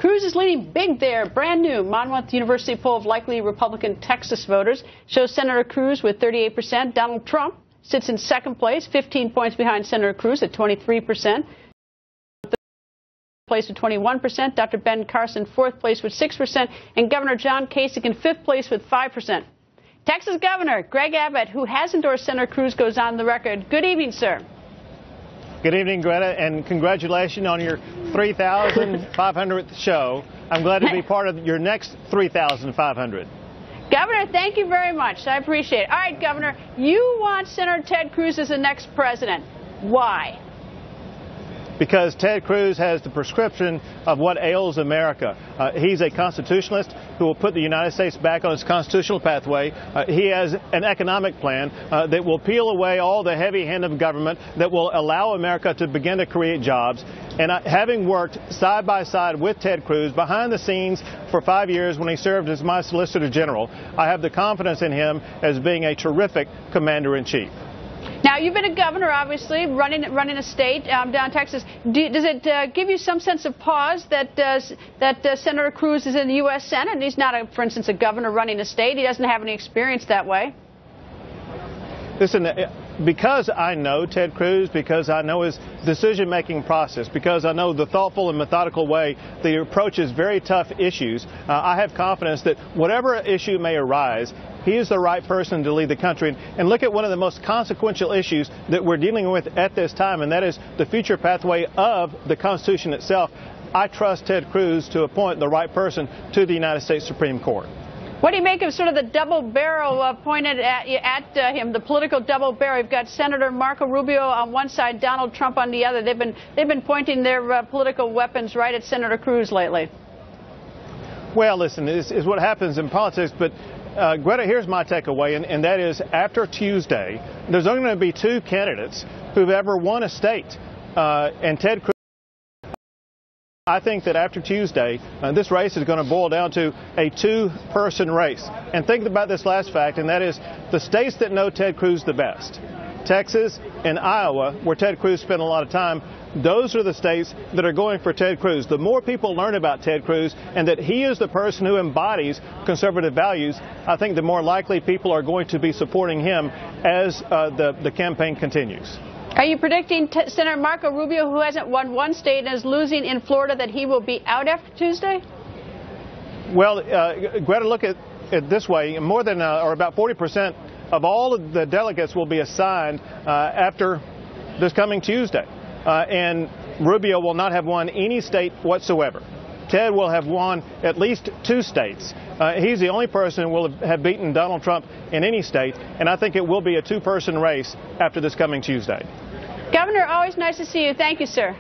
Cruz is leading big there. Brand new Monmouth University poll of likely Republican Texas voters shows Senator Cruz with 38%. Donald Trump sits in second place, 15 points behind Senator Cruz at 23%. Place with 21%. Dr. Ben Carson, fourth place with 6%. And Governor John Kasich in fifth place with 5%. Texas Governor Greg Abbott, who has endorsed Senator Cruz, goes on the record. Good evening, sir. Good evening, Greta, and congratulations on your 3,500th show. I'm glad to be part of your next 3,500. Governor, thank you very much. I appreciate it. All right, Governor, you want Senator Ted Cruz as the next president. Why? Because Ted Cruz has the prescription of what ails America. He's a constitutionalist who will put the United States back on its constitutional pathway. He has an economic plan that will peel away all the heavy hand of government, that will allow America to begin to create jobs. And having worked side by side with Ted Cruz behind the scenes for 5 years when he served as my Solicitor General, I have the confidence in him as being a terrific commander-in-chief. Now, you've been a governor, obviously, running a state down in Texas. Does it give you some sense of pause that Senator Cruz is in the U.S. Senate and he's not, for instance, a governor running a state? He doesn't have any experience that way. Listen, because I know Ted Cruz, because I know his decision-making process, because I know the thoughtful and methodical way that he approaches very tough issues, I have confidence that whatever issue may arise, he is the right person to lead the country. And look at one of the most consequential issues that we're dealing with at this time, and that is the future pathway of the Constitution itself. I trust Ted Cruz to appoint the right person to the United States Supreme Court. What do you make of sort of the double barrel pointed at him, the political double barrel? You've got Senator Marco Rubio on one side, Donald Trump on the other. They've been pointing their political weapons right at Senator Cruz lately. Well, listen, this is what happens in politics, but Greta, here's my takeaway, and that is after Tuesday, there's only going to be two candidates who've ever won a state, and Ted Cruz. I think that after Tuesday, this race is going to boil down to a two-person race. And think about this last fact, and that is the states that know Ted Cruz the best, Texas and Iowa, where Ted Cruz spent a lot of time, those are the states that are going for Ted Cruz. The more people learn about Ted Cruz and that he is the person who embodies conservative values, I think the more likely people are going to be supporting him as the campaign continues. Are you predicting Senator Marco Rubio, who hasn't won one state and is losing in Florida, that he will be out after Tuesday? Well, Greta, look at it this way. More than, or about 40% of all of the delegates will be assigned after this coming Tuesday. And Rubio will not have won any state whatsoever. Ted will have won at least two states. He's the only person who will have beaten Donald Trump in any state, and I think it will be a two-person race after this coming Tuesday. Governor, always nice to see you. Thank you, sir.